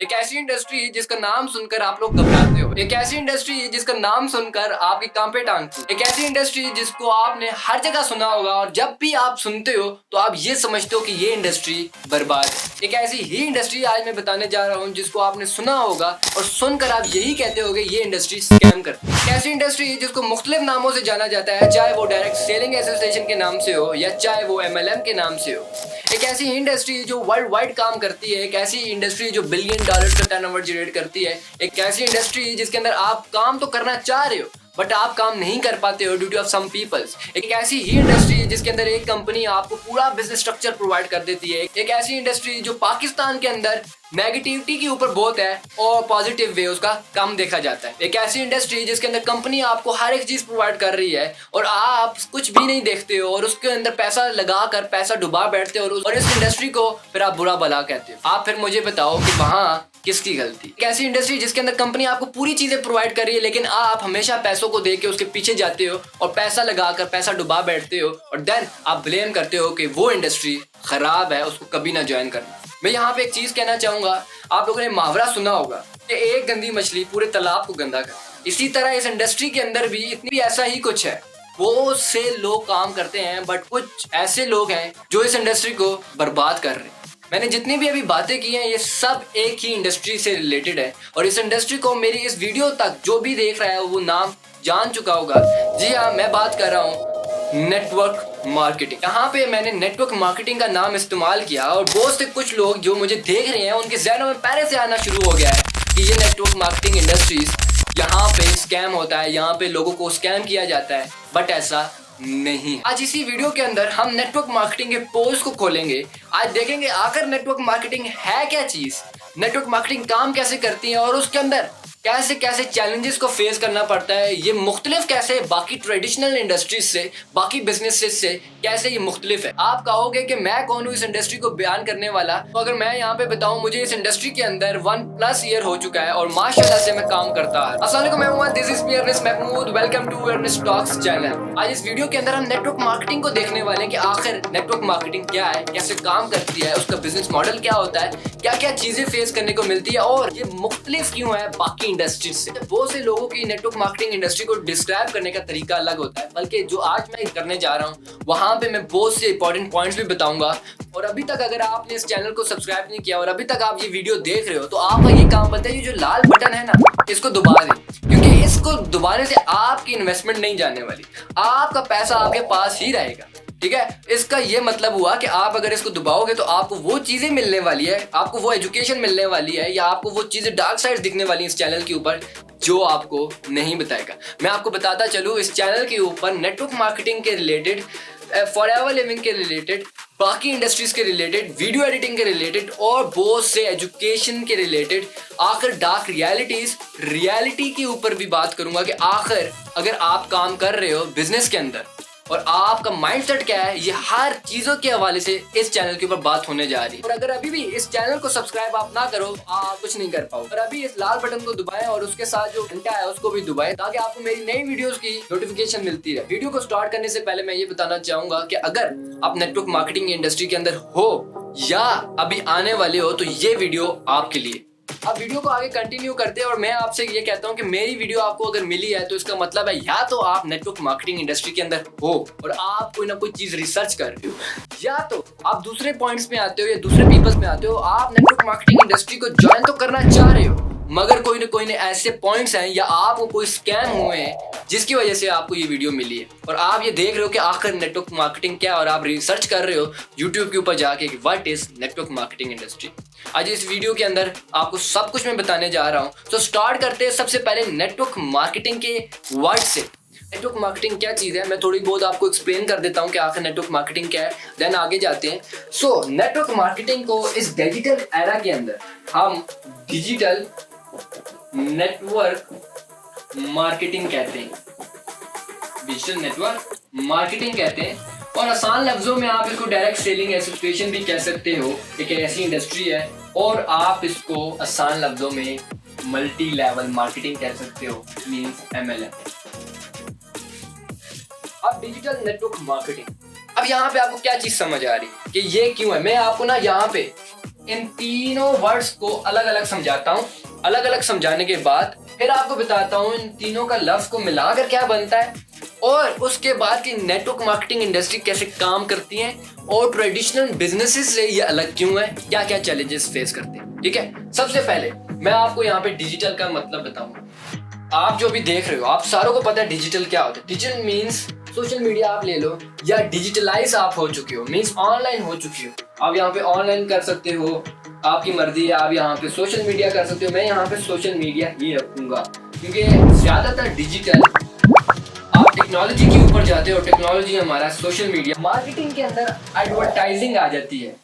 एक ऐसी इंडस्ट्री जिसका नाम सुनकर आप लोग घबराते हो, एक ऐसी इंडस्ट्री जिसका नाम सुनकर आपके कान पे टांगती, एक ऐसी इंडस्ट्री जिसको आपने हर जगह सुना होगा और जब भी आप सुनते हो तो आप ये समझते हो कि ये इंडस्ट्री बर्बाद है। एक ऐसी ही इंडस्ट्री आज मैं बताने जा रहा हूँ जिसको आपने सुना होगा और सुनकर आप यही कहते होगे ये इंडस्ट्री स्कैम करती है। एक ऐसी इंडस्ट्री जिसको मुख्तलिफ नामों से जाना जाता है, चाहे वो डायरेक्ट सेलिंग एसोसिएशन के नाम से हो या चाहे वो MLM के नाम से हो। एक ऐसी इंडस्ट्री जो वर्ल्ड वाइड काम करती है, एक ऐसी इंडस्ट्री जो बिलियन डॉलर्स का टर्नओवर जनरेट करती है, एक ऐसी इंडस्ट्री जिसके अंदर आप काम तो करना चाह रहे हो बट आप काम नहीं कर पाते हो due to of some peoples. एक ऐसी ही इंडस्ट्री जिसके अंदर एक कंपनी आपको पूरा बिजनेस स्ट्रक्चर प्रोवाइड कर देती है, एक ऐसी इंडस्ट्री जो पाकिस्तान के अंदर नेगेटिविटी के ऊपर बहुत है और पॉजिटिव वे उसका कम देखा जाता है। एक ऐसी इंडस्ट्री जिसके अंदर कंपनी आपको हर एक चीज प्रोवाइड कर रही है और आप कुछ भी नहीं देखते हो और उसके अंदर पैसा लगा कर पैसा डुबा बैठते हो और इस इंडस्ट्री को फिर आप बुरा भला कहते हो। आप फिर मुझे बताओ कि वहाँ किसकी गलती? एक ऐसी इंडस्ट्री जिसके अंदर कंपनी आपको पूरी चीजें प्रोवाइड कर रही है लेकिन आप हमेशा पैसों को देके उसके पीछे जाते हो और पैसा लगाकर पैसा डुबा बैठते हो और देन आप ब्लेम करते हो कि वो इंडस्ट्री खराब है, उसको कभी ना ज्वाइन करना। मैं यहाँ पे एक चीज कहना चाहूंगा, आप लोगों ने मुहावरा सुना होगा कि एक गंदी मछली पूरे तालाब को गंदा कर। इसी तरह इस इंडस्ट्री के अंदर भी इतनी ऐसा ही कुछ है। बहुत से लोग काम करते हैं बट कुछ ऐसे लोग हैं जो इस इंडस्ट्री को बर्बाद कर रहे हैं। मैंने जितनी भी अभी बातें की हैं ये सब एक ही इंडस्ट्री से रिलेटेड है और इस इंडस्ट्री को मेरी इस वीडियो तक जो भी देख रहा है वो नाम जान चुका होगा। जी हाँ, मैं बात कर रहा हूँ नेटवर्क मार्केटिंग। यहाँ पे मैंने नेटवर्क मार्केटिंग का नाम इस्तेमाल किया और बहुत से कुछ लोग जो मुझे देख रहे हैं उनके ज़हनों में पहले से आना शुरू हो गया है कि ये नेटवर्क मार्केटिंग इंडस्ट्रीज यहाँ पे स्कैम होता है, यहाँ पे लोगों को स्कैम किया जाता है, बट ऐसा नहीं। आज इसी वीडियो के अंदर हम नेटवर्क मार्केटिंग के पोल्स को खोलेंगे। आज देखेंगे आखिर नेटवर्क मार्केटिंग है क्या चीज, नेटवर्क मार्केटिंग काम कैसे करती है और उसके अंदर कैसे कैसे चैलेंजेस को फेस करना पड़ता है। ये मुख्तलिफ कैसे बाकी ट्रेडिशनल इंडस्ट्रीज से, बाकी बिजनेसेस से कैसे ये मुख्तलिफ है। आप कहोगे कि मैं कौन हूँ इस इंडस्ट्री को बयान करने वाला, तो अगर मैं यहाँ पे बताऊँ मुझे इस इंडस्ट्री के अंदर 1+ ईयर हो चुका है और माशाल्लाह से मैं काम करता हूँ। अस्सलाम वालेकुम, मैं हूँ this is me Arnis Mahmood, welcome to Arnis talks channel. आज इस वीडियो के अंदर हम नेटवर्क मार्केटिंग को देखने वाले हैं कि आखिर नेटवर्क मार्केटिंग क्या है, कैसे काम करती है, उसका बिजनेस मॉडल क्या होता है, क्या क्या चीजें फेस करने को मिलती है और ये मुख्तलिफ क्यों है बाकी इंडस्ट्रीज से। बहुत से लोगों की नेटवर्क मार्केटिंग इंडस्ट्री को डिस्क्राइब करने का तरीका अलग होता है, बल्कि जो आज मैं करने जा रहा हूँ वहां पे मैं बहुत से इंपॉर्टेंट पॉइंट्स भी बताऊंगा। और अभी तक अगर आपने इस चैनल को सब्सक्राइब नहीं किया और अभी तक आप ये वीडियो देख रहे हो तो आपका ये काम बनता है, ये जो लाल बटन है ना इसको दबा दें, क्योंकि इसको दबाने से आपकी इन्वेस्टमेंट नहीं जाने वाली, आपका पैसा आपके पास ही रहेगा। ठीक है, इसका ये मतलब हुआ कि आप अगर इसको दबाओगे तो आपको वो चीजें मिलने वाली है, आपको वो एजुकेशन मिलने वाली है या आपको वो चीजें डार्क साइड दिखने वाली है इस चैनल के ऊपर जो आपको नहीं बताएगा। मैं आपको बताता चलूँ, इस चैनल के ऊपर नेटवर्क मार्केटिंग के रिलेटेड, फॉरएवर लिविंग के रिलेटेड, बाकी इंडस्ट्रीज के रिलेटेड, वीडियो एडिटिंग के रिलेटेड और बहुत से एजुकेशन के रिलेटेड, आखिर डार्क रियलिटी के ऊपर भी बात करूंगा कि आखिर अगर आप काम कर रहे हो बिजनेस के अंदर और आपका माइंडसेट क्या है, ये हर चीजों के हवाले से इस चैनल के ऊपर बात होने जा रही है। और अगर अभी भी इस चैनल को सब्सक्राइब आप ना करो आप कुछ नहीं कर पाओ। और अभी इस लाल बटन को दबाएं और उसके साथ जो घंटा है उसको भी दबाएं ताकि आपको मेरी नई वीडियोस की नोटिफिकेशन मिलती रहे। वीडियो को स्टार्ट करने से पहले मैं ये बताना चाहूंगा कि अगर आप नेटवर्क मार्केटिंग इंडस्ट्री के अंदर हो या अभी आने वाले हो तो ये वीडियो आपके लिए। अब वीडियो को आगे कंटिन्यू करते हैं और मैं आपसे ये कहता हूं कि मेरी वीडियो आपको अगर मिली है तो इसका मतलब है या तो आप नेटवर्क मार्केटिंग इंडस्ट्री के अंदर हो और आप कोई ना कोई चीज रिसर्च कर रहे हो, या तो आप दूसरे पॉइंट्स में आते हो या दूसरे पीपल्स में आते हो, आप नेटवर्क मार्केटिंग इंडस्ट्री को ज्वाइन तो करना चाह रहे हो मगर कोई ना ऐसे पॉइंट्स हैं या आपको कोई स्कैम हुए हैं जिसकी वजह से आपको ये वीडियो मिली है और आप ये देख रहे हो कि आखिर नेटवर्क मार्केटिंग क्या है और आप रिसर्च कर रहे हो यूट्यूब के ऊपर जाके what is network marketing industry. आज इस वीडियो के अंदर आपको सब कुछ मैं बताने जा रहा हूँ। तो स्टार्ट करते हैं सबसे पहले नेटवर्क मार्केटिंग के वर्ड से। नेटवर्क मार्केटिंग क्या चीज़ है मैं थोड़ी बहुत आपको एक्सप्लेन कर देता हूँ कि आखिर नेटवर्क मार्केटिंग क्या है, देन आगे जाते हैं। सो नेटवर्क मार्केटिंग को इस डिजिटल एरा के अंदर हम डिजिटल नेटवर्क मार्केटिंग कहते हैं, डिजिटल नेटवर्क मार्केटिंग कहते हैं और आसान लफ्जों में आप इसको डायरेक्ट सेलिंग एसोसिएशन भी कह सकते हो। एक ऐसी इंडस्ट्री है और आप इसको आसान लफ्जों में मल्टी लेवल मार्केटिंग कह सकते हो, मींस MLM। अब डिजिटल नेटवर्क मार्केटिंग, अब यहाँ पे आपको क्या चीज समझ आ रही है कि ये क्यों है। मैं आपको ना यहाँ पे इन तीनों वर्ड्स को अलग अलग समझाता हूँ। अलग अलग समझाने के बाद फिर आपको बताता हूँ इन तीनों का लफ्ज को मिलाकर क्या बनता है, और उसके बाद की नेटवर्क मार्केटिंग इंडस्ट्री कैसे काम करती है, और ट्रेडिशनल बिजनेसेस से ये अलग क्यों है, क्या क्या चैलेंजेस फेस करते हैं। ठीक है, सबसे पहले मैं आपको यहाँ पे डिजिटल का मतलब बताऊंगा। आप जो भी देख रहे हो, आप सारों को पता है डिजिटल क्या होता है। डिजिटल मीन्स सोशल मीडिया आप ले लो, या डिजिटलाइज आप हो चुके हो, मीन्स ऑनलाइन हो चुके हो। आप यहाँ पे ऑनलाइन कर सकते हो, आपकी मर्जी है। आप यहाँ पे सोशल मीडिया कर सकते हो, मैं यहाँ पे सोशल मीडिया ही रखूंगा क्योंकि ज्यादातर डिजिटल आप टेक्नोलॉजी के ऊपर जाते हो। टेक्नोलॉजी हमारा सोशल मीडिया। मार्केटिंग के अंदर एडवर्टाइजिंग आ जाती है।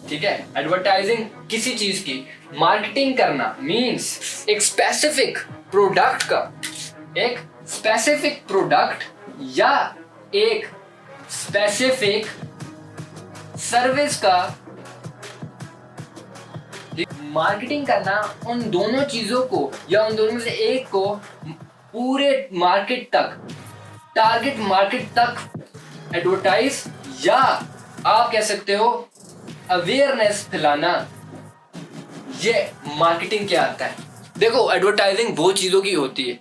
ठीक है, एडवर्टाइजिंग किसी चीज की मार्केटिंग करना मींस एक स्पेसिफिक प्रोडक्ट का, एक स्पेसिफिक प्रोडक्ट या एक स्पेसिफिक सर्विस का मार्केटिंग करना। उन दोनों चीजों को या उन दोनों में से एक को पूरे मार्केट तक, टारगेट मार्केट तक एडवर्टाइज, या आप कह सकते हो अवेयरनेस फैलाना, ये मार्केटिंग क्या आता है। देखो, एडवर्टाइजिंग बहुत चीजों की होती है।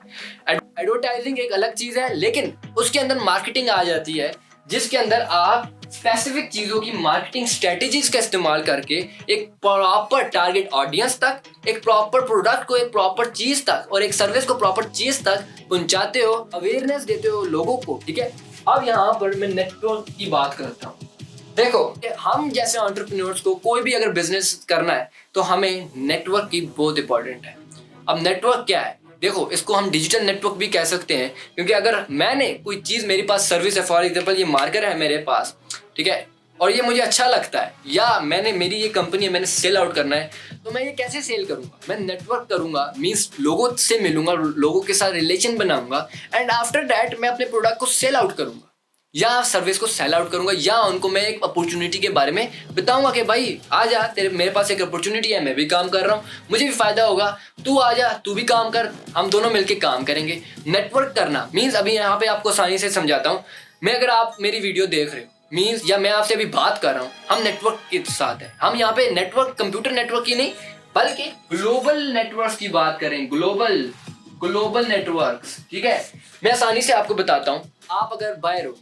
एडवर्टाइजिंग एक अलग चीज है, लेकिन उसके अंदर मार्केटिंग आ जाती है जिसके अंदर आप स्पेसिफिक चीजों की मार्केटिंग स्ट्रेटेजीज का इस्तेमाल करके एक प्रॉपर टारगेट ऑडियंस तक, एक प्रॉपर प्रोडक्ट को एक प्रॉपर चीज तक, और एक सर्विस को प्रॉपर चीज तक पहुंचाते हो, अवेयरनेस देते हो लोगों को। ठीक है, अब यहाँ पर मैं नेटवर्क की बात करता हूँ। देखो, हम जैसे एंटरप्रेन्योर्स को कोई भी अगर बिजनेस करना है तो हमें नेटवर्क की बहुत इंपॉर्टेंट है। अब नेटवर्क क्या है? देखो, इसको हम डिजिटल नेटवर्क भी कह सकते हैं, क्योंकि अगर मैंने कोई चीज, मेरे पास सर्विस है, फॉर एग्जांपल ये मार्कर है मेरे पास, ठीक है, और ये मुझे अच्छा लगता है, या मेरी ये कंपनी है, मैंने सेल आउट करना है, तो मैं ये कैसे सेल करूंगा? मैं नेटवर्क करूंगा, मींस लोगों से मिलूंगा, लोगों के साथ रिलेशन बनाऊंगा, एंड आफ्टर दैट मैं अपने प्रोडक्ट को सेल आउट करूंगा या सर्विस को सेल आउट करूंगा, या उनको मैं एक अपॉर्चुनिटी के बारे में बताऊंगा कि भाई आ जा, तेरे मेरे पास एक अपॉर्चुनिटी है, मैं भी काम कर रहा हूँ, मुझे भी फायदा होगा, तू आ जा, तू भी काम कर, हम दोनों मिलके काम करेंगे। नेटवर्क करना मींस, अभी यहाँ पे आपको आसानी से समझाता हूँ मैं। अगर आप मेरी वीडियो देख रहे हो मींस, या मैं आपसे अभी बात कर रहा हूँ, हम नेटवर्क के साथ हैं। हम यहाँ पे नेटवर्क कंप्यूटर नेटवर्क की नहीं, बल्कि ग्लोबल नेटवर्क की बात करें, ग्लोबल नेटवर्क। ठीक है, मैं आसानी से आपको बताता हूँ। आप अगर बाहर हो,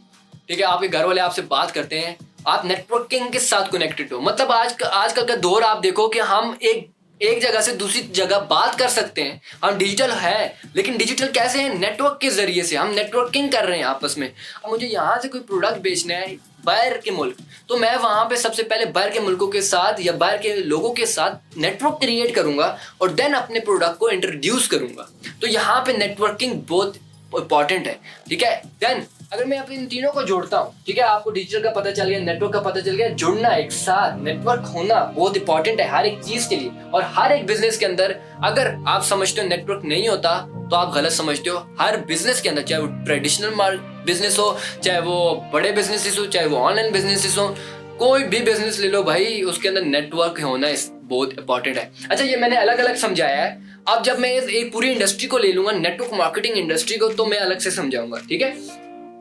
ठीक है, आपके घर वाले आपसे बात करते हैं, आप नेटवर्किंग के साथ कनेक्टेड हो। मतलब आजकल का दौर आप देखो कि हम एक जगह से दूसरी जगह बात कर सकते हैं। हम डिजिटल है, लेकिन डिजिटल कैसे है? नेटवर्क के जरिए से हम नेटवर्किंग कर रहे हैं आपस में। अब मुझे यहाँ से कोई प्रोडक्ट बेचना है बाहर के मुल्क, तो मैं वहां पे सबसे पहले बाहर के मुल्कों के साथ या बाहर के लोगों के साथ नेटवर्क क्रिएट करूंगा, और देन अपने प्रोडक्ट को इंट्रोड्यूस करूंगा। तो यहाँ पे नेटवर्किंग बहुत इंपॉर्टेंट है। ठीक है, देन अगर मैं अपने इन तीनों को जोड़ता हूँ, ठीक है, आपको डिजिटल का पता चल गया, नेटवर्क का पता चल गया, जुड़ना एक साथ, नेटवर्क होना बहुत इंपॉर्टेंट है हर एक चीज के लिए। और हर एक बिजनेस के अंदर अगर आप समझते हो नेटवर्क नहीं होता, तो आप गलत समझते हो। हर बिजनेस के अंदर, चाहे वो ट्रेडिशनल बिजनेस हो, चाहे वो बड़े बिजनेसेस हो, चाहे वो ऑनलाइन बिजनेसेस हो, कोई भी बिजनेस ले लो भाई, उसके अंदर नेटवर्क होना बहुत इंपॉर्टेंट है। अच्छा, ये मैंने अलग अलग समझाया है। अब जब मैं एक पूरी इंडस्ट्री को ले लूंगा, नेटवर्क मार्केटिंग इंडस्ट्री को, तो मैं अलग से समझाऊंगा। ठीक है,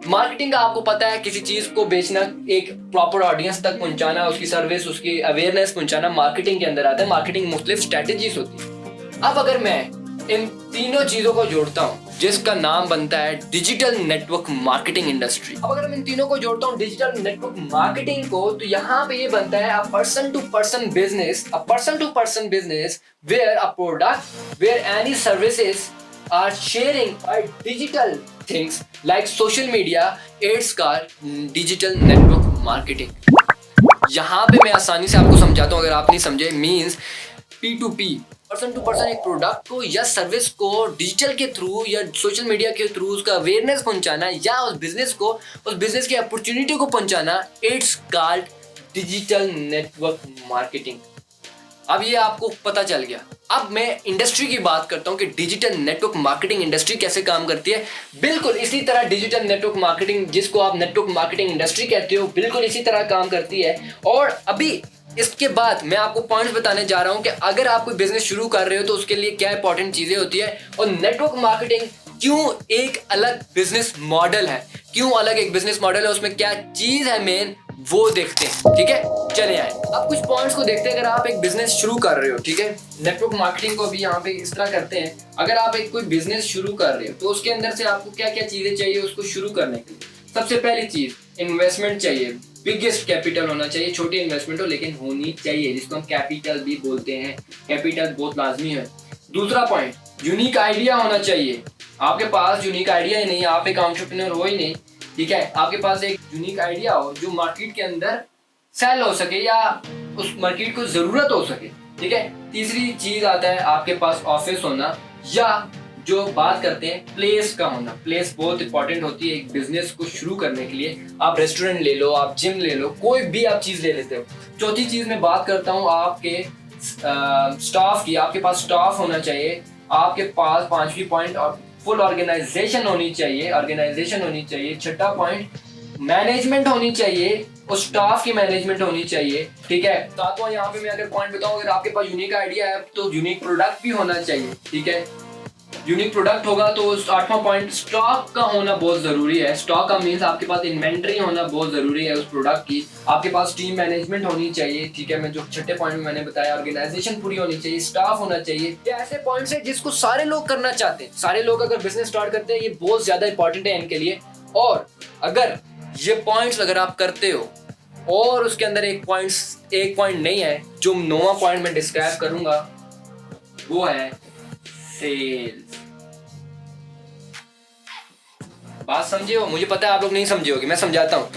मार्केटिंग का आपको पता है, किसी चीज को बेचना, एक प्रॉपर ऑडियंस तक पहुंचाना, उसकी सर्विस, उसकी अवेयरनेस पहुंचाना, मार्केटिंग के अंदर आता है। मार्केटिंग मुख्तलिफ स्ट्रेटेजीज होती है। अब अगर मैं इन तीनों चीजों को जोड़ता हूं, जिसका नाम बनता है डिजिटल नेटवर्क मार्केटिंग इंडस्ट्री। अब अगर मैं इन तीनों को जोड़ता हूं, डिजिटल नेटवर्क मार्केटिंग को, तो यहाँ पे ये बनता है a person to person business where a product, where any services are sharing by digital things like social media, ads card, digital network marketing। यहाँ पे मैं आसानी से आपको समझाता हूँ, अगर आप नहीं समझे, means P2P, person to person, एक प्रोडक्ट को या सर्विस को डिजिटल के थ्रू या सोशल मीडिया के थ्रू उसका अवेयरनेस पहुंचाना, या उस बिजनेस की अपॉर्चुनिटी को पहुंचाना, it's called digital network marketing. अब ये आपको पता चल गया। अब मैं इंडस्ट्री की बात करता हूं कि डिजिटल नेटवर्क मार्केटिंग इंडस्ट्री कैसे काम करती है। बिल्कुल इसी तरह डिजिटल नेटवर्क मार्केटिंग, जिसको आप नेटवर्क मार्केटिंग इंडस्ट्री कहते हो, बिल्कुल इसी तरह काम करती है। और अभी इसके बाद मैं आपको पॉइंट्स बताने जा रहा हूं कि अगर आप कोई बिजनेस शुरू कर रहे हो तो उसके लिए क्या इंपॉर्टेंट चीजें होती है, और नेटवर्क मार्केटिंग क्यों एक अलग बिजनेस मॉडल है, क्यों अलग एक बिजनेस मॉडल है, उसमें क्या चीज है मेन, वो देखते हैं। ठीक है, चले आए अब कुछ पॉइंट्स को देखते हैं। अगर आप एक बिजनेस शुरू कर रहे हो, ठीक है, नेटवर्क मार्केटिंग को भी यहाँ पे इस तरह करते हैं। अगर आप एक कोई बिजनेस शुरू कर रहे हो तो उसके अंदर से आपको क्या क्या चीजें चाहिए उसको शुरू करने के लिए। सबसे पहली चीज इन्वेस्टमेंट चाहिए, बिगेस्ट कैपिटल होना चाहिए। छोटी इन्वेस्टमेंट हो लेकिन होनी चाहिए, जिसको हम कैपिटल भी बोलते हैं। कैपिटल बहुत लाजमी है। दूसरा पॉइंट यूनिक आइडिया होना चाहिए। आपके पास यूनिक आइडिया ही नहीं, आप एक एंटरप्रेन्योर हो ही नहीं, ठीक है, आपके पास एक यूनिक आइडिया हो जो मार्केट के अंदर सेल हो सके या उस मार्केट को जरूरत हो सके, ठीक है। तीसरी चीज आता है आपके पास ऑफिस होना, या जो बात करते हैं प्लेस का होना। प्लेस बहुत इंपॉर्टेंट होती है एक बिजनेस को शुरू करने के लिए। आप रेस्टोरेंट ले लो, आप जिम ले लो, कोई भी आप चीज ले लेते हो। चौथी चीज मैं बात करता हूँ आपके स्टाफ की। आपके पास स्टाफ होना चाहिए। आपके पास पांचवी पॉइंट फुल ऑर्गेनाइजेशन होनी चाहिए। ऑर्गेनाइजेशन होनी चाहिए। छठा पॉइंट मैनेजमेंट होनी चाहिए, उस स्टाफ की मैनेजमेंट होनी चाहिए, ठीक है। सातवां यहाँ पे मैं अगर पॉइंट बताऊं, अगर आपके पास यूनिक आइडिया है तो यूनिक प्रोडक्ट भी होना चाहिए, ठीक है। यूनिक प्रोडक्ट होगा तो आठवां पॉइंट स्टॉक का होना बहुत जरूरी है। स्टॉक का मीन्स आपके पास इन्वेंट्री होना बहुत जरूरी है उस प्रोडक्ट की। आपके पास टीम मैनेजमेंट होनी चाहिए, ठीक है। मैं जो छठे पॉइंट में मैंने बताया, ऑर्गेनाइजेशन पूरी होनी चाहिए, स्टाफ होना चाहिए। ये ऐसे पॉइंट्स है जिसको सारे लोग करना चाहते हैं। सारे लोग अगर बिजनेस स्टार्ट करते हैं, ये बहुत ज्यादा इंपॉर्टेंट है इनके लिए। और अगर ये पॉइंट्स अगर आप करते हो और उसके अंदर एक पॉइंट नहीं है, जो 9वां पॉइंट मैं डिस्क्राइब करूंगा, वो है सेल्स। बात समझे हो? मुझे पता है आप लोग नहीं समझे होगे, मैं समझाता हूँ।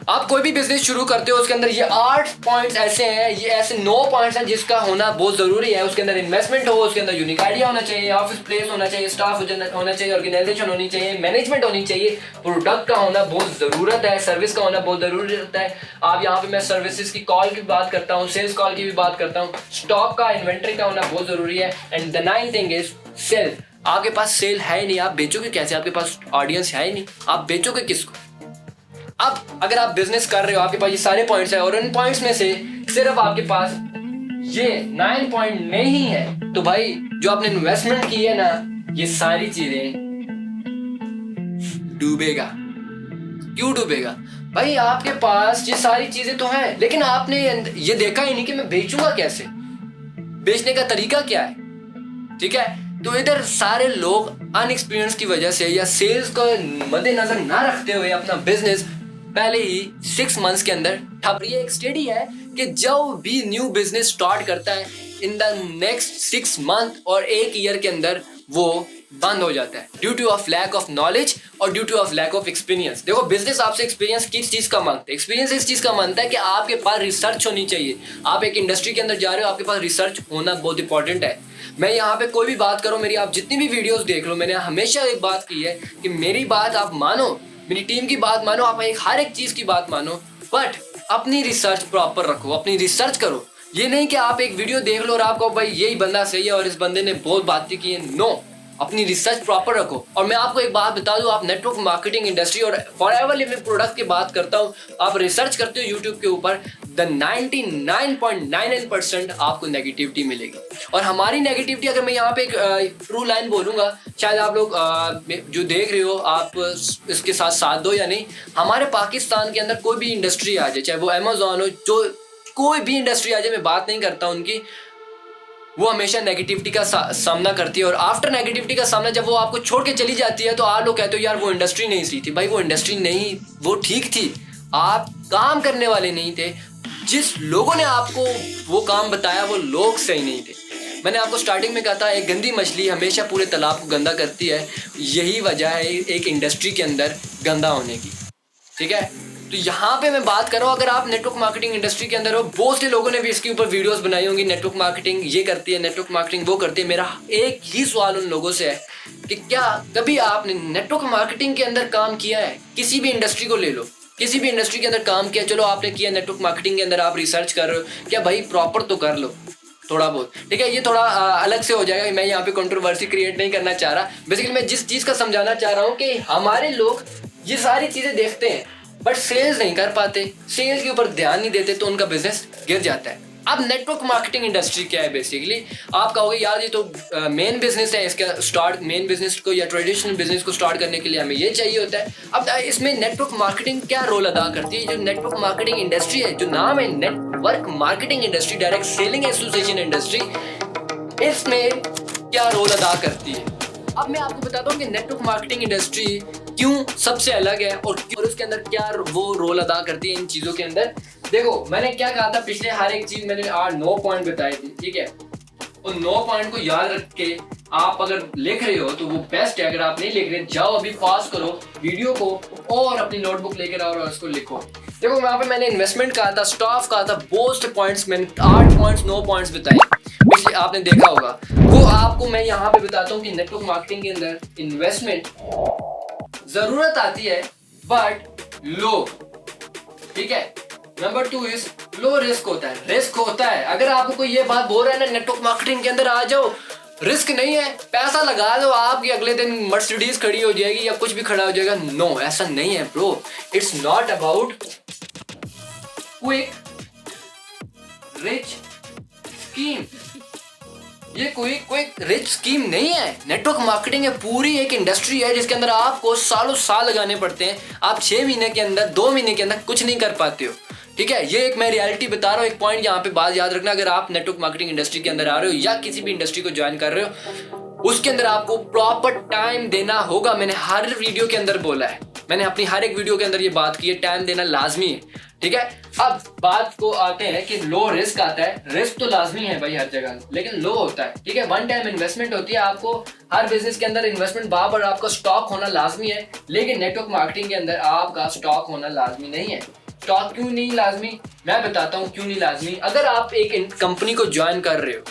आप कोई भी बिजनेस शुरू करते हो उसके अंदर ये 8 पॉइंट्स ऐसे हैं, ये ऐसे 9 पॉइंट्स हैं जिसका होना बहुत जरूरी है। उसके अंदर इन्वेस्टमेंट हो, उसके अंदर यूनिक आइडिया होना चाहिए, ऑफिस प्लेस होना चाहिए, स्टाफ होना चाहिए, ऑर्गेनाइजेशन होनी चाहिए, मैनेजमेंट होनी चाहिए, प्रोडक्ट का होना बहुत जरूरत है, सर्विस का होना बहुत जरूरत है। आप यहाँ पे मैं सर्विसेज की कॉल की बात करता हूँ, सेल्स कॉल की भी बात करता हूँ। स्टॉक का, इन्वेंट्री का होना बहुत जरूरी है। And the 9th thing is sale. आपके पास सेल है ही नहीं, आप बेचोगे कैसे? आपके पास ऑडियंस है ही नहीं, आप बेचोगे किसको? अब अगर आप बिजनेस कर रहे हो, आपके पास ये सारे पॉइंट्स है और इन पॉइंट्स में से सिर्फ आपके पास ये 9 पॉइंट नहीं है, तो भाई जो आपने इन्वेस्टमेंट की है ना, ये सारी चीजें डूबेगा। क्यों डूबेगा? भाई आपके पास ये सारी चीजें तो हैं, लेकिन आपने ये देखा ही नहीं कि मैं बेचूंगा कैसे, बेचने का तरीका क्या है, ठीक है। तो इधर सारे लोग अनएक्सपीरियंस की वजह से या सेल्स को मद्देनजर ना रखते हुए अपना बिजनेस पहले ही 6 मंथ्स के अंदर ठप। ये एक स्टडी है कि जब भी न्यू बिजनेस स्टार्ट करता है, इन द नेक्स्ट 6 मंथ और 1 ईयर के अंदर वो बंद हो जाता है, due to of lack of knowledge और due to of lack of experience. देखो, बिजनेस आपसे एक्सपीरियंस किस चीज का मांगता है? एक्सपीरियंस इस चीज का मांगता है कि आपके पास रिसर्च होनी चाहिए। आप एक इंडस्ट्री के अंदर जा रहे हो, आपके पास रिसर्च होना बहुत इंपॉर्टेंट है। मैं यहाँ पे कोई भी बात करूँ, मेरी आप जितनी भी वीडियोस देख लो, मैंने हमेशा एक बात की है कि मेरी बात आप मानो, मेरी टीम की बात मानो, आप हर एक चीज की बात मानो, बट अपनी रिसर्च प्रॉपर रखो, अपनी रिसर्च करो। ये नहीं कि आप एक वीडियो देख लो और आपको भाई यही बंदा सही है और इस बंदे ने बहुत बातें की है। नो, अपनी रिसर्च प्रॉपर रखो। और मैं आपको एक बात बता दूं, आप नेटवर्क मार्केटिंग इंडस्ट्री और फॉरएवर लिविंग प्रोडक्ट की बात करता हूं, आप रिसर्च करते हो यूट्यूब के ऊपर, द 99.99% आपको नेगेटिविटी मिलेगी। और हमारी नेगेटिविटी, अगर मैं यहाँ पे एक ट्रू लाइन बोलूंगा, शायद आप लोग जो देख रहे हो आप इसके साथ दो या नहीं। हमारे पाकिस्तान के अंदर कोई भी इंडस्ट्री आ जाए, चाहे वो अमेजोन हो, जो कोई भी इंडस्ट्री आ जाए, मैं बात नहीं करता उनकी, वो हमेशा नेगेटिविटी का सामना करती है। और आफ्टर नेगेटिविटी का सामना जब वो आपको छोड़ के चली जाती है, तो आप लोग कहते हो यार वो इंडस्ट्री नहीं सही थी। भाई वो इंडस्ट्री नहीं, वो ठीक थी, आप काम करने वाले नहीं थे। जिस लोगों ने आपको वो काम बताया वो लोग सही नहीं थे। मैंने आपको स्टार्टिंग में कहा था, एक गंदी मछली हमेशा पूरे तालाब को गंदा करती है। यही वजह है एक इंडस्ट्री के अंदर गंदा होने की, ठीक है। तो यहाँ पे मैं बात कर रहा हूँ, अगर आप नेटवर्क मार्केटिंग इंडस्ट्री के अंदर हो, बहुत से लोगों ने भी इसके ऊपर वीडियोस बनाई होंगी, नेटवर्क मार्केटिंग ये करती है, नेटवर्क मार्केटिंग वो करती है। मेरा एक ही सवाल उन लोगों से है कि क्या कभी आपने नेटवर्क मार्केटिंग के अंदर काम किया है? किसी भी इंडस्ट्री को ले लो, किसी भी इंडस्ट्री के अंदर काम किया, चलो आपने किया, नेटवर्क मार्केटिंग के अंदर आप रिसर्च कर रहे हो, क्या भाई प्रॉपर तो कर लो थोड़ा बहुत, ठीक है। ये थोड़ा अलग से हो जाएगा, मैं यहाँ पे कंट्रोवर्सी क्रिएट नहीं करना चाह रहा। बेसिकली मैं जिस चीज़ का समझाना चाह रहा हूँ कि हमारे लोग ये सारी चीज़ें देखते हैं बट सेल्स नहीं कर पाते, सेल्स के ऊपर ध्यान नहीं देते, तो उनका बिजनेस गिर जाता है। अब नेटवर्क मार्केटिंग इंडस्ट्री क्या है बेसिकली, आप कहोगे यार ये तो मेन बिजनेस है, इसका स्टार्ट मेन बिजनेस को या ट्रेडिशनल बिजनेस को स्टार्ट करने के लिए हमें ये चाहिए होता है। अब इसमें नेटवर्क मार्केटिंग क्या रोल अदा करती है? जो नेटवर्क मार्केटिंग इंडस्ट्री है, जो नाम है network marketing industry, direct selling association industry, इसमें क्या रोल अदा करती है? अब मैं आपको बताता हूँ कि नेटवर्क मार्केटिंग इंडस्ट्री क्यों सबसे अलग है और उसके अंदर क्या वो रोल अदा करती है इन चीजों के अंदर। देखो मैंने क्या कहा था पिछले हर एक चीज मैंने 9 पॉइंट बताए थे, ठीक है। उन 9 पॉइंट को याद रख के आप अगर लिख रहे हो तो वो बेस्ट है। अगर आप नहीं लिख रहे, जाओ अभी पॉज करो वीडियो को और अपनी नोटबुक लेकर आओ और उसको लिखो। देखो वहां पे मैंने इन्वेस्टमेंट कहा था, स्टाफ कहा था, बहुत पॉइंट्स मैंने 8 पॉइंट्स 9 पॉइंट्स बताए पिछले, आपने देखा होगा। वो आपको मैं यहाँ पे बताता हूँ कि नेटवर्क मार्केटिंग के अंदर इन्वेस्टमेंट जरूरत आती है बट लो, ठीक है। नंबर 2 इज लो रिस्क होता है, रिस्क होता है। अगर आपको कोई ये बात बोल रहा है ना नेटवर्क मार्केटिंग के अंदर आ जाओ, रिस्क नहीं है, पैसा लगा दो, आपकी अगले दिन मर्सिडीज खड़ी हो जाएगी या कुछ भी खड़ा हो जाएगा, नो ऐसा नहीं है bro. It's not about quick rich scheme, ये कोई रिच स्कीम नहीं है। नेटवर्क मार्केटिंग है पूरी एक इंडस्ट्री है जिसके अंदर आपको सालों साल लगाने पड़ते हैं। आप 6 महीने के अंदर 2 महीने के अंदर कुछ नहीं कर पाते हो, ठीक है। ये एक मैं रियलिटी बता रहा हूँ। एक पॉइंट यहाँ पे बात याद रखना, अगर आप नेटवर्क मार्केटिंग इंडस्ट्री के अंदर आ रहे हो या किसी भी इंडस्ट्री को ज्वाइन कर रहे हो, उसके अंदर आपको प्रॉपर टाइम देना होगा। मैंने हर वीडियो के अंदर बोला है, मैंने अपनी हर एक वीडियो के अंदर ये बात की है, टाइम देना लाजमी है, ठीक है। अब बात को आते हैं कि लो रिस्क आता है। रिस्क तो लाजमी है भाई हर जगह, लेकिन लो होता है, ठीक है। वन टाइम इन्वेस्टमेंट होती है। आपको हर बिजनेस के अंदर इन्वेस्टमेंट बार आपका स्टॉक होना लाजमी है, लेकिन नेटवर्क मार्केटिंग के अंदर आपका स्टॉक होना लाजमी नहीं है। स्टॉक क्यों नहीं लाजमी, मैं बताता हूँ क्यों नहीं लाजमी। अगर आप एक कंपनी को ज्वाइन कर रहे हो,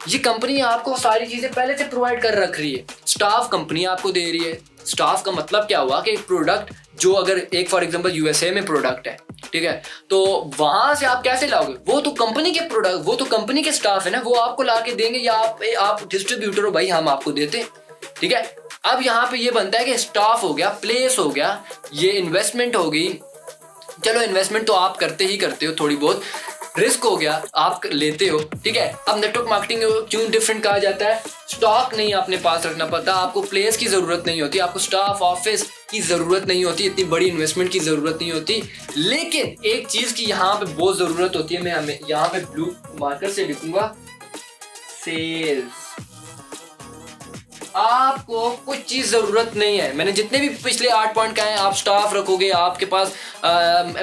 ये कंपनी आपको सारी चीजें पहले से प्रोवाइड कर रख रही है। स्टाफ कंपनी आपको दे रही है। स्टाफ का मतलब क्या हुआ कि एक प्रोडक्ट जो अगर एक फॉर एग्जांपल यूएसए में प्रोडक्ट है, ठीक है, तो वहां से आप कैसे लाओगे? वो तो कंपनी के प्रोडक्ट, वो तो कंपनी के स्टाफ है ना, वो आपको ला के देंगे, या आप डिस्ट्रीब्यूटर हो भाई, हम आपको देते हैं, ठीक है। अब यहाँ पे ये बनता है कि स्टाफ हो गया, प्लेस हो गया, ये इन्वेस्टमेंट होगी। चलो इन्वेस्टमेंट तो आप करते ही करते हो, थोड़ी बहुत रिस्क हो गया आप लेते हो, ठीक है। अब नेटवर्क मार्केटिंग क्यों डिफरेंट कहा जाता है? स्टॉक नहीं अपने पास रखना पड़ता, आपको प्लेस की जरूरत नहीं होती, आपको स्टाफ ऑफिस की जरूरत नहीं होती, इतनी बड़ी इन्वेस्टमेंट की जरूरत नहीं होती। लेकिन एक चीज की यहाँ पे बहुत जरूरत होती है, मैं हमें यहाँ पे ब्लू मार्कर से लिखूंगा, सेल्स। आपको कुछ चीज जरूरत नहीं है। मैंने जितने भी पिछले 8 पॉइंट कहे हैं, आप स्टाफ रखोगे, आपके पास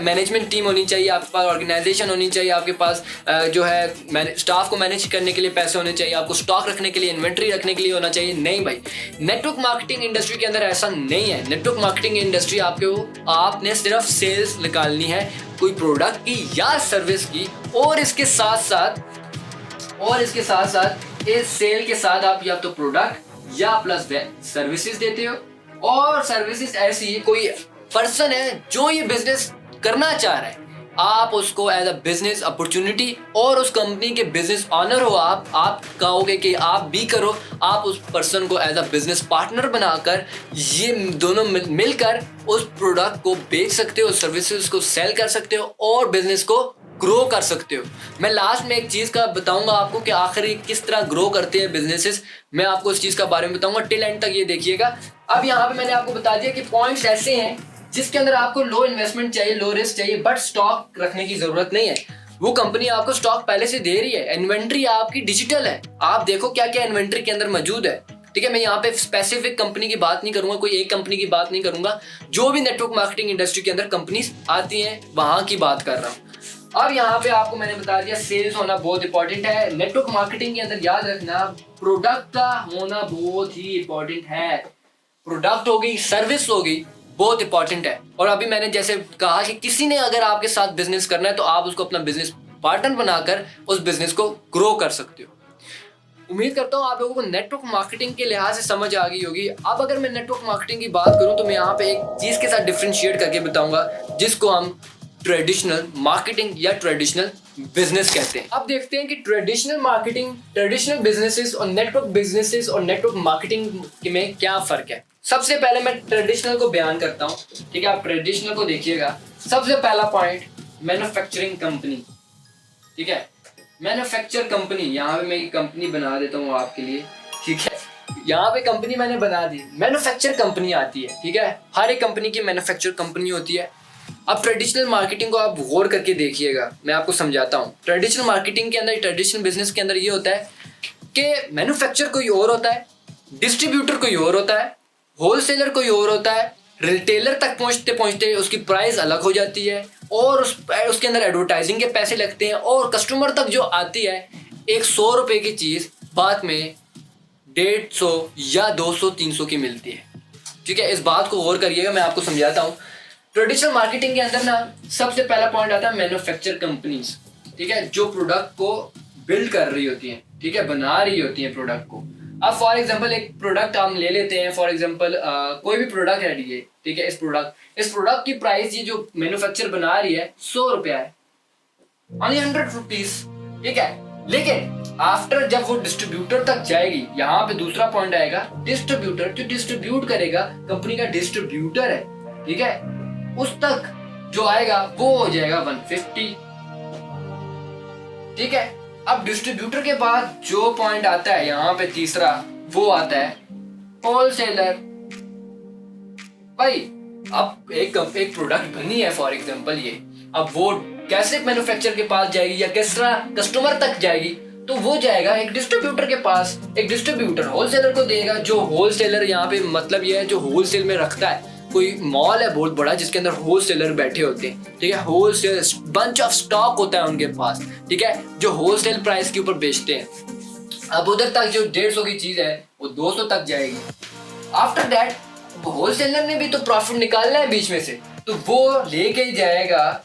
मैनेजमेंट टीम होनी चाहिए, आपके पास ऑर्गेनाइजेशन होनी चाहिए, आपके पास जो है स्टाफ को मैनेज करने के लिए पैसे होने चाहिए, आपको स्टॉक रखने के लिए, इन्वेंट्री रखने के लिए होना चाहिए। नहीं भाई, नेटवर्क मार्केटिंग इंडस्ट्री के अंदर ऐसा नहीं है। नेटवर्क मार्केटिंग इंडस्ट्री आपने सिर्फ सेल्स निकालनी है, कोई प्रोडक्ट की या सर्विस की, और इसके साथ साथ इस सेल के साथ आप या तो प्रोडक्ट या प्लस सर्विसेज देते हो। और सर्विसेज ऐसी कोई पर्सन है जो ये बिजनेस करना चाह रहा है, आप उसको एज अ बिजनेस अपॉर्चुनिटी, और उस कंपनी के बिजनेस ऑनर हो आप कहोगे कि आप भी करो, आप उस पर्सन को एज अ बिजनेस पार्टनर बनाकर ये दोनों मिलकर उस प्रोडक्ट को बेच सकते हो, सर्विसेज को सेल कर सकते हो और बिजनेस को ग्रो कर सकते हो। मैं लास्ट में एक चीज का बताऊंगा आपको कि आखिर किस तरह ग्रो करते हैं बिजनेसेस, मैं आपको इस चीज का बारे में बताऊंगा, टिल एंड तक ये देखिएगा। अब यहाँ पे मैंने आपको बता दिया कि पॉइंट्स ऐसे हैं जिसके अंदर आपको लो इन्वेस्टमेंट चाहिए, लो रिस्क चाहिए, बट स्टॉक रखने की जरूरत नहीं है। वो कंपनी आपको स्टॉक पहले से दे रही है, इन्वेंट्री आपकी डिजिटल है, आप देखो क्या क्या इन्वेंट्री के अंदर मौजूद है, ठीक है। मैं यहाँ पे स्पेसिफिक कंपनी की बात नहीं करूंगा, कोई एक कंपनी की बात नहीं करूंगा, जो भी नेटवर्क मार्केटिंग इंडस्ट्री के अंदर कंपनीज आती हैं वहां की बात कर रहा हूँ। अब यहाँ पे आपको मैंने बता दिया सेल्स होना बहुत इंपॉर्टेंट है। नेटवर्क मार्केटिंग के अंदर याद रखना प्रोडक्ट का होना बहुत ही इंपॉर्टेंट है। प्रोडक्ट होगी, सर्विस होगी, बहुत इंपॉर्टेंट है। और अभी मैंने जैसे कहा कि किसी ने अगर आपके साथ बिजनेस करना है तो आप उसको अपना बिजनेस पार्टनर बनाकर उस बिजनेस को ग्रो कर सकते हो। उम्मीद करता हूँ आप लोगों को नेटवर्क मार्केटिंग के लिहाज से समझ आ गई होगी। अब अगर मैं नेटवर्क मार्केटिंग की बात करूँ तो मैं यहाँ पे एक चीज के साथ डिफरेंशिएट करके बताऊंगा जिसको हम ट्रेडिशनल मार्केटिंग या ट्रेडिशनल बिजनेस कहते हैं। अब देखते हैं कि ट्रेडिशनल मार्केटिंग, ट्रेडिशनल बिजनेसेस और नेटवर्क बिजनेसेस और नेटवर्क मार्केटिंग में क्या फर्क है। सबसे पहले मैं ट्रेडिशनल को बयान करता हूँ, ठीक है। आप ट्रेडिशनल को देखिएगा। सबसे पहला पॉइंट, मैन्युफैक्चरिंग कंपनी, ठीक है। मैन्युफैक्चर कंपनी, यहाँ पे मैं एक कंपनी बना देता हूँ आपके लिए, ठीक है। यहाँ पे कंपनी मैंने बना दी, मैन्युफैक्चर कंपनी आती है, ठीक है। हर एक कंपनी की मैन्युफैक्चर कंपनी होती है। अब ट्रेडिशनल मार्केटिंग को आप गौर करके देखिएगा, मैं आपको समझाता हूँ। ट्रेडिशनल मार्केटिंग के अंदर, ट्रेडिशनल बिजनेस के अंदर ये होता है कि मैन्युफैक्चर कोई और होता है, डिस्ट्रीब्यूटर कोई और होता है, होलसेलर कोई और होता है, रिटेलर तक पहुंचते पहुंचते उसकी प्राइस अलग हो जाती है और उसके अंदर एडवर्टाइजिंग के पैसे लगते हैं और कस्टमर तक जो आती है एक 100 रुपए की चीज़ बाद में 150 या 200 300 की मिलती है, ठीक है। इस बात को गौर करिएगा, मैं आपको समझाता हूँ। ट्रेडिशनल मार्केटिंग के अंदर ना सबसे पहला पॉइंट आता है मैन्युफैक्चर कंपनीज, ठीक है, जो प्रोडक्ट को बिल्ड कर रही होती हैं, ठीक है, बना रही होती हैं प्रोडक्ट को। अब फॉर एग्जांपल एक प्रोडक्ट हम ले लेते हैं, फॉर एग्जांपल कोई भी प्रोडक्ट है ये, ठीक है। इस प्रोडक्ट की प्राइस ये जो मैन्युफैक्चर बना रही है 100 रुपया है, ओनली 100 रुपीज, ठीक है। लेकिन आफ्टर जब वो डिस्ट्रीब्यूटर तक जाएगी, यहाँ पे दूसरा पॉइंट आएगा, डिस्ट्रीब्यूटर जो डिस्ट्रीब्यूट करेगा, कंपनी का डिस्ट्रीब्यूटर है, ठीक है, उस तक जो आएगा वो हो जाएगा 150, ठीक है। अब डिस्ट्रीब्यूटर के बाद जो पॉइंट आता है यहाँ पे तीसरा, वो आता है होलसेलर। भाई अब एक प्रोडक्ट बनी है फॉर एग्जांपल ये, अब वो कैसे मैन्युफैक्चर के पास जाएगी या किस तरह कस्टमर तक जाएगी, तो वो जाएगा एक डिस्ट्रीब्यूटर के पास। एक डिस्ट्रीब्यूटर होलसेलर को देगा, जो होलसेलर यहाँ पे मतलब ये है जो होलसेल में रखता है। कोई मॉल है बहुत बड़ा जिसके अंदर होलसेलर बैठे होते हैं, ठीक है, होलसेल बंच ऑफ स्टॉक होता है उनके पास, ठीक है, जो होलसेल प्राइस के ऊपर बेचते हैं। अब उधर तक जो 150 की चीज है वो 200 तक जाएगी। आफ्टर दैट होलसेलर ने भी तो प्रॉफिट निकालना है बीच में से, तो वो लेके ही जाएगा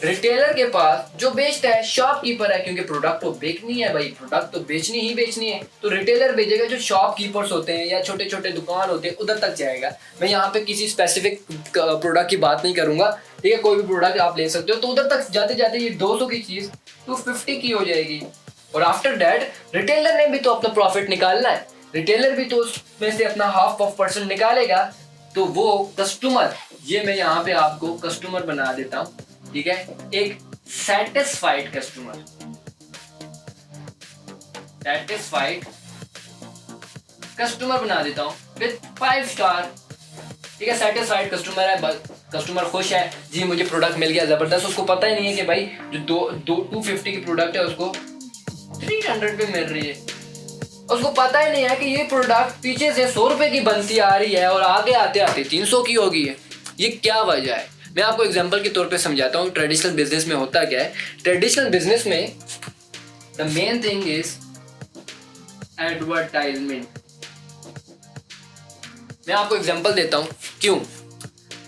रिटेलर के पास जो बेचता है, शॉपकीपर है, क्योंकि प्रोडक्ट तो बेचनी है भाई, प्रोडक्ट तो बेचनी ही बेचनी है, तो रिटेलर भेजेगा, जो शॉपकीपर्स होते हैं या छोटे छोटे दुकान होते हैं उधर तक जाएगा। मैं यहाँ पे किसी स्पेसिफिक प्रोडक्ट की बात नहीं करूंगा, ठीक है, कोई भी प्रोडक्ट आप ले सकते हो। तो उधर तक जाते जाते ये 200 की चीज 250 की हो जाएगी। और आफ्टर दैट रिटेलर ने भी तो अपना प्रॉफिट निकालना है, रिटेलर भी तो उसमें से अपना % निकालेगा। तो वो कस्टमर, ये मैं यहाँ पे आपको कस्टमर बना देता हूँ, ठीक है, एक सेटिस्फाइड कस्टमर बना देता हूँ विद 5 स्टार, ठीक है। सेटिस्फाइड कस्टमर है, कस्टमर खुश है जी, मुझे प्रोडक्ट मिल गया जबरदस्त। उसको पता ही नहीं है कि भाई जो 250 की प्रोडक्ट है उसको 300 पे मिल रही है। उसको पता ही नहीं है कि ये प्रोडक्ट पीछे से 100 रुपए की बनती आ रही है और आगे आते आते 300 की होगी है। ये क्या वजह है? मैं आपको एग्जांपल के तौर पे समझाता हूँ। ट्रेडिशनल बिजनेस में होता क्या है, ट्रेडिशनल बिजनेस में the main thing is advertisement. मैं आपको एग्जांपल देता हूँ, क्यों?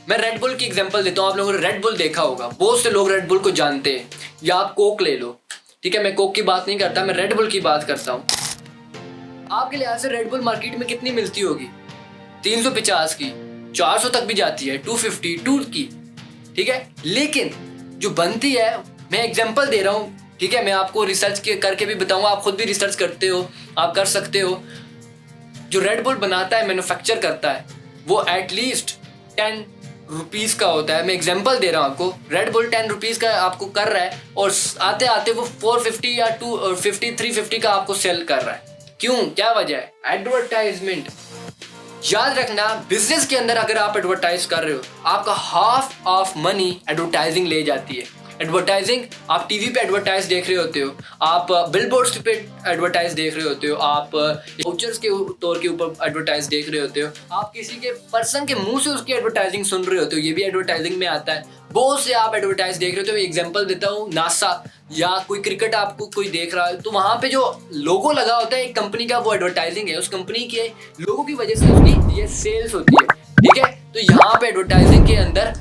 मैं रेड बुल की एग्जांपल देता हूँ। आप लोगों ने रेड बुल देखा होगा, बहुत से लोग रेड बुल को जानते हैं। या आप कोक ले लो, ठीक है, मैं कोक की बात नहीं करता, मैं रेड बुल की बात करता हूँ। आपके लिहाज से रेड बुल मार्केट में कितनी मिलती होगी? 350 की, 400 तक भी जाती है, 250, 2 की, ठीक है। लेकिन जो बनती है, मैं एग्जांपल दे रहा हूँ, ठीक है, मैं आपको रिसर्च करके भी बताऊंगा, आप खुद भी रिसर्च करते हो, आप कर सकते हो। जो रेड बुल बनाता है, मैन्युफैक्चर करता है, वो एटलीस्ट 10 रुपीज़ का होता है। मैं एग्जांपल दे रहा हूँ आपको, रेड बुल 10 रुपीज़ का आपको कर रहा है और आते आते वो 450 या 250 350 का आपको सेल कर रहा है। क्यों? क्या वजह है? एडवर्टाइजमेंट। याद रखना, बिजनेस के अंदर अगर आप एडवर्टाइज कर रहे हो, आपका हाफ ऑफ मनी एडवर्टाइजिंग ले जाती है। एडवर्टाइजिंग, आप टीवी पे एडवर्टाइज देख रहे होते हो, आप बिलबोर्ड्स पे एडवर्टाइज देख रहे होते हो, आप वाउचर्स के तौर के ऊपर एडवर्टाइज देख रहे होते हो, आप किसी के पर्सन के मुंह से उसकी एडवर्टाइजिंग सुन रहे होते हो, ये भी एडवर्टाइजिंग में आता है। बहुत से आप एडवर्टाइज देख रहे होते हो। एग्जांपल देता हूँ, नासा या कोई क्रिकेट आपको कोई देख रहा है, तो वहाँ पे जो लोगो लगा होता है एक कंपनी का, वो एडवर्टाइजिंग है। उस कंपनी के लोगो की वजह से उसकी ये सेल्स होती है, ठीक है। तो यहाँ पे एडवर्टाइजिंग के अंदर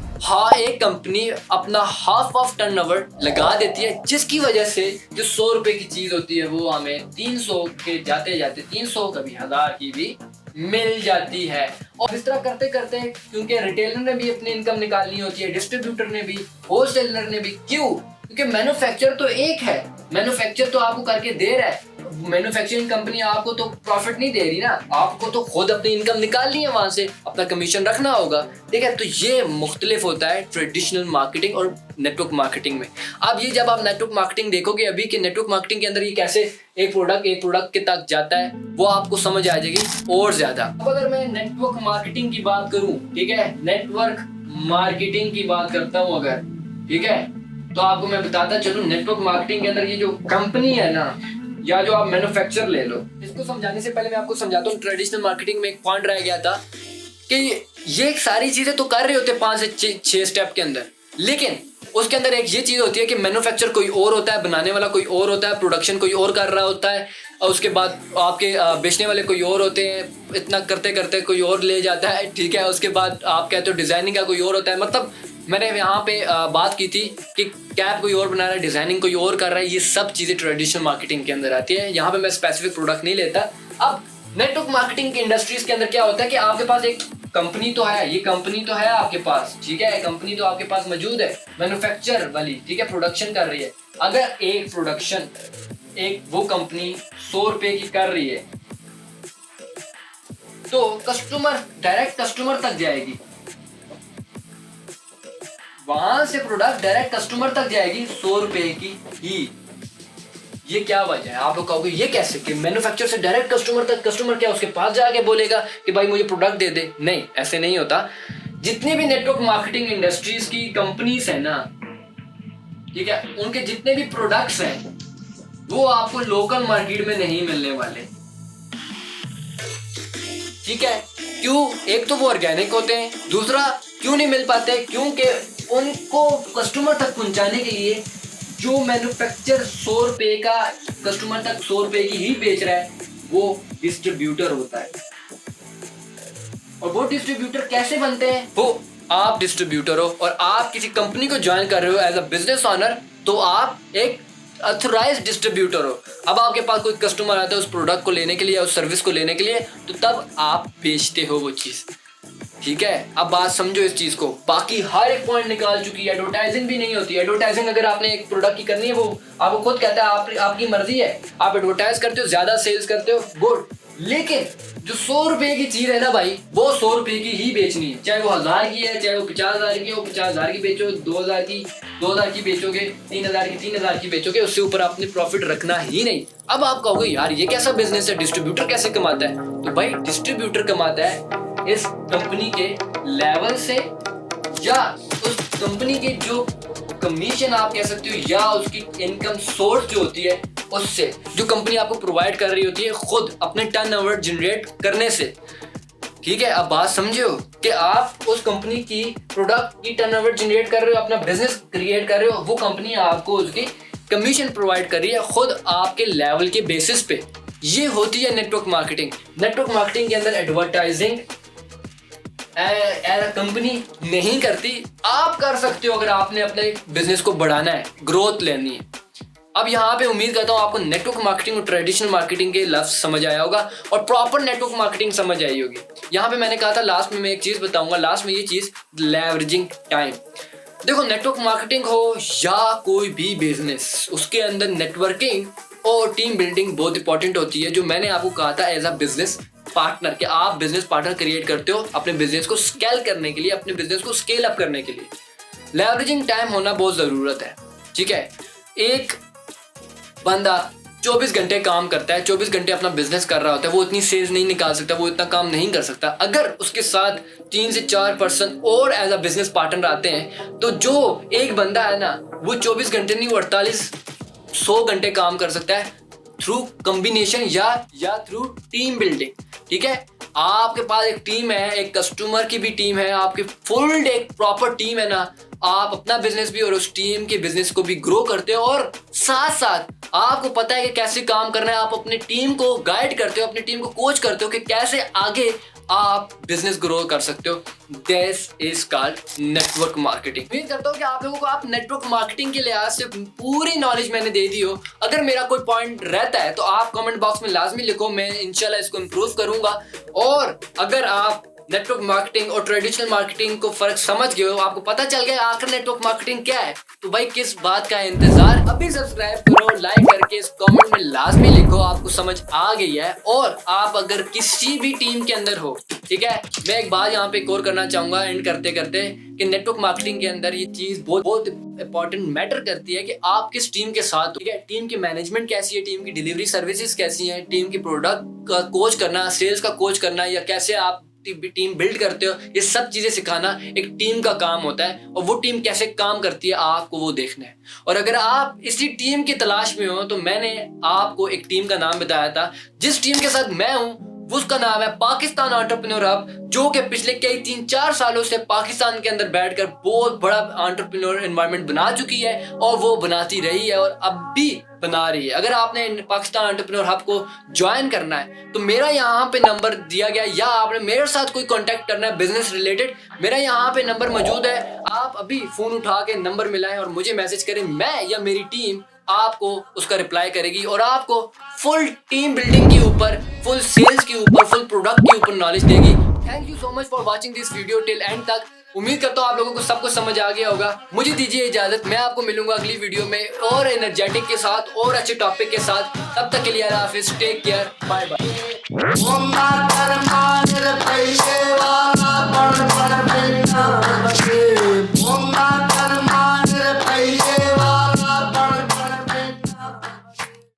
एक कंपनी अपना हाफ ऑफ टर्नओवर लगा देती है, जिसकी वजह से जो 100 रुपए की चीज होती है वो हमें 300 के जाते जाते 300 कभी 1000 की भी मिल जाती है। और इस तरह करते करते, क्योंकि रिटेलर ने भी अपनी इनकम निकालनी होती है, डिस्ट्रीब्यूटर ने भी, होलसेलर ने भी। क्यों? क्योंकि मैन्युफैक्चर तो एक है, मैन्युफैक्चर तो आपको करके दे रहा है, मैन्युफैक्चरिंग कंपनी आपको तो प्रॉफिट नहीं दे रही ना, आपको तो खुद अपनी इनकम निकालनी है, वहां से अपना कमीशन रखना होगा। ठीक है, तो ये मुख्तलिफ होता है ट्रेडिशनल मार्केटिंग और नेटवर्क मार्केटिंग में। अब ये जब आप नेटवर्क मार्केटिंग देखोगे अभी के नेटवर्क मार्केटिंग के अंदर ये कैसे एक प्रोडक्ट के तक जाता है, वो आपको समझ आ जाएगी और ज्यादा। अब अगर मैं नेटवर्क मार्केटिंग की बात करूं, ठीक है, नेटवर्क मार्केटिंग की बात करता हूं अगर, ठीक है, तो आपको मैं बताता चलूं नेटवर्क मार्केटिंग के अंदर ये जो कंपनी है ना, या जो आप मैन्युफैक्चर ले लो, इसको समझाने से पहले मैं आपको समझाता हूँ। ट्रेडिशनल मार्केटिंग में एक पॉइंट रह गया था कि ये सारी चीजें तो कर रहे होते 5 से 6 स्टेप के अंदर, लेकिन उसके अंदर एक ये चीज होती है कि मैन्युफैक्चर कोई और होता है, बनाने वाला कोई और होता है, प्रोडक्शन कोई और कर रहा होता है, और उसके बाद आपके बेचने वाले कोई और होते हैं, इतना करते करते कोई और ले जाता है। ठीक है, उसके बाद आप कहते हो डिजाइनिंग का कोई और होता है। मतलब मैंने यहाँ पे बात की थी कि कैप कोई और बना रहा है, डिजाइनिंग कोई और कर रहा है, ये सब चीजें ट्रेडिशनल मार्केटिंग के अंदर आती है। यहाँ पे मैं स्पेसिफिक प्रोडक्ट नहीं लेता। अब नेटवर्क मार्केटिंग की इंडस्ट्रीज के अंदर क्या होता है कि आपके पास एक कंपनी तो है, ये कंपनी तो है आपके पास, ठीक है, कंपनी तो आपके पास मौजूद है, मैन्युफैक्चर वाली, ठीक है, प्रोडक्शन कर रही है। अगर एक प्रोडक्शन एक वो कंपनी 100 रुपए की कर रही है, तो कस्टमर डायरेक्ट कस्टमर तक जाएगी, वहां से प्रोडक्ट डायरेक्ट कस्टमर तक जाएगी 100 रुपए की ही। ये क्या वजह है? आप लोग कहोगे ये कैसे कि मैन्युफैक्चर से डायरेक्ट कस्टमर तक, कस्टमर क्या उसके पास जाके बोलेगा कि भाई मुझे प्रोडक्ट दे दे? नहीं, ऐसे नहीं होता। जितनी भी नेटवर्क मार्केटिंग इंडस्ट्रीज की कंपनीज है ना, ठीक है, उनके जितने भी प्रोडक्ट्स हैं वो आपको लोकल मार्केट में नहीं मिलने वाले। ठीक है, क्यों? एक तो वो ऑर्गेनिक होते हैं, दूसरा क्यों नहीं मिल पाते? क्योंकि उनको कस्टमर तक पहुंचाने के लिए जो मैन्युफैक्चर 100 रुपए का कस्टमर तक 100 रुपए की ही बेच रहा है, वो डिस्ट्रीब्यूटर होता है। और वो डिस्ट्रीब्यूटर कैसे बनते हैं? वो आप डिस्ट्रीब्यूटर हो और आप किसी कंपनी को ज्वाइन कर रहे हो एज अ बिजनेस ओनर, तो आप एक ऑथराइज्ड डिस्ट्रीब्यूटर हो। अब आपके पास कोई कस्टमर आता है उस प्रोडक्ट को लेने के लिए, उस सर्विस को लेने के लिए, तो तब आप बेचते हो वो चीज। ठीक है, अब बात समझो इस चीज को। बाकी हर एक पॉइंट निकाल चुकी है। एडवर्टाइजिंग भी नहीं होती। एडवर्टाइजिंग अगर आपने एक प्रोडक्ट की करनी है, वो आपको खुद कहता है आपकी मर्जी है, आप एडवर्टाइज करते हो, ज्यादा सेल्स करते हो, गुड, लेकिन जो 100 रुपए की चीज है ना भाई, वो 100 रुपए की ही बेचनी है। चाहे वो 1000 की है, चाहे वो 50,000 की हो, 50,000 की बेचो, 2000 की बेचोगे, 3000 की बेचोगे, उससे ऊपर आपने प्रॉफिट रखना ही नहीं। अब आप कहोगे यार ये कैसा बिजनेस है, डिस्ट्रीब्यूटर कैसे कमाता है? तो भाई डिस्ट्रीब्यूटर कमाता है इस कंपनी के लेवल से, या उस कंपनी की जो कमीशन आप कह सकते हो, या उसकी इनकम सोर्स जो होती है उससे, जो कंपनी आपको प्रोवाइड कर रही होती है खुद अपने टर्नओवर जनरेट करने से। ठीक है, अब बात समझो कि आप उस कंपनी की प्रोडक्ट की टर्नओवर जनरेट कर रहे हो, अपना बिजनेस क्रिएट कर रहे हो, वो कंपनी आपको उसकी कमीशन प्रोवाइड कर रही है खुद आपके लेवल के बेसिस पे। ये होती है नेटवर्क मार्केटिंग। नेटवर्क मार्केटिंग के अंदर एडवर्टाइजिंग कंपनी नहीं करती, आप कर सकते हो अगर आपने अपने बिजनेस को बढ़ाना है, ग्रोथ लेनी है। अब यहाँ पे उम्मीद करता हूँ आपको नेटवर्क मार्केटिंग और ट्रेडिशनल मार्केटिंग के लफ्ज समझ आया होगा और प्रॉपर नेटवर्क मार्केटिंग समझ आई होगी। यहाँ पे मैंने कहा था लास्ट में मैं एक चीज बताऊंगा, लास्ट में ये चीज लेवरेजिंग टाइम। देखो, नेटवर्क मार्केटिंग हो या कोई भी बिजनेस, उसके अंदर नेटवर्किंग और टीम बिल्डिंग बहुत इंपॉर्टेंट होती है। जो मैंने आपको कहा था एज अ बिजनेस पार्टनर, कि आप बिजनेस पार्टनर क्रिएट करते हो अपने बिजनेस को स्केल करने के लिए, अपने बिजनेस को स्केल अप करने के लिए लेवरेजिंग टाइम होना बहुत जरूरत है। ठीक है, एक बंदा 24 घंटे काम करता है, 24 घंटे अपना बिजनेस कर रहा होता है, वो इतनी सेल्स नहीं निकाल सकता, वो इतना काम नहीं कर सकता। अगर उसके साथ 3 से 4 पर्सन और एज अ बिजनेस पार्टनर आते हैं, तो जो एक बंदा है ना, वो 24 घंटे नहीं, 100 घंटे काम कर सकता है थ्रू कॉम्बिनेशन या थ्रू टीम बिल्डिंग। ठीक है, आपके पास एक टीम है, एक कस्टमर की भी टीम है, आपकी फुल एक प्रॉपर टीम है ना, आप अपना बिजनेस भी और उस टीम के बिजनेस को भी ग्रो करते हो, और साथ साथ आपको पता है कि कैसे काम करना है। आप अपनी टीम को गाइड करते हो, अपनी टीम को कोच करते हो कि कैसे आगे आप बिजनेस ग्रो कर सकते हो। This is called network marketing. उम्मीद करता हूँ कि आप लोगों को आप नेटवर्क मार्केटिंग के लिहाज से पूरी नॉलेज मैंने दे दी हो। अगर मेरा कोई पॉइंट रहता है तो आप कमेंट बॉक्स में लाजमी लिखो, मैं इंशाल्लाह इसको इम्प्रूव करूंगा। और अगर आप नेटवर्क मार्केटिंग और ट्रेडिशनल मार्केटिंग को फर्क समझ गए हो, आपको पता चल गया आखिर नेटवर्क मार्केटिंग क्या है, तो भाई किस बात का है इंतजार। अभी सब्सक्राइब करो, लाइक करके इस कमेंट में लाजमी लिखो आपको समझ आ गई है। और आप अगर किसी भी टीम के अंदर हो, ठीक है, मैं एक बात यहाँ पे एक और करना चाहूंगा एंड करते करते कि नेटवर्क मार्केटिंग के अंदर ये चीज बहुत इंपॉर्टेंट मैटर करती है कि आप किस टीम के साथ हो, ठीक है। टीम की मैनेजमेंट कैसी है, टीम की डिलीवरी सर्विसेज कैसी है, टीम की प्रोडक्ट का कोच करना, सेल्स का कोच करना, या कैसे आप टीम बिल्ड करते हो, ये सब चीजें सिखाना एक टीम का काम होता है। और वो टीम कैसे काम करती है आपको वो देखना है। और अगर आप इसी टीम की तलाश में हो तो मैंने आपको एक टीम का नाम बताया था जिस टीम के साथ मैं हूं, उसका नाम है पाकिस्तान एंटरप्रेन्योर हब, जो कि पिछले कई 3-4 सालों से पाकिस्तान के अंदर बैठकर बहुत बड़ा एंटरप्रेन्योर एनवायरनमेंट बना चुकी है और वो बनाती रही है और अब भी बना रही है। अगर आपने पाकिस्तान एंटरप्रेन्योर हब को ज्वाइन करना है तो मेरा यहाँ पे नंबर दिया गया, या आपने मेरे साथ कोई कांटेक्ट करना है बिजनेस रिलेटेड, मेरा यहाँ पे नंबर मौजूद है। आप अभी फोन उठा के नंबर मिलाएं और मुझे मैसेज करें, मैं या मेरी टीम आपको उसका रिप्लाई करेगी और आपको फुल टीम बिल्डिंग के ऊपर, फुल सेल्स के ऊपर, फुल प्रोडक्ट के ऊपर नॉलेज देगी। Thank you so much for watching this video till and तक। उम्मीद करता हूँ आप लोगों को सब कुछ समझ आ गया होगा। मुझे दीजिए इजाजत, मैं आपको मिलूंगा अगली वीडियो में और एनर्जेटिक के साथ और अच्छे टॉपिक के साथ। तब तक के लिए अल्लाह हाफिज, टेक केयर, बाय बाय।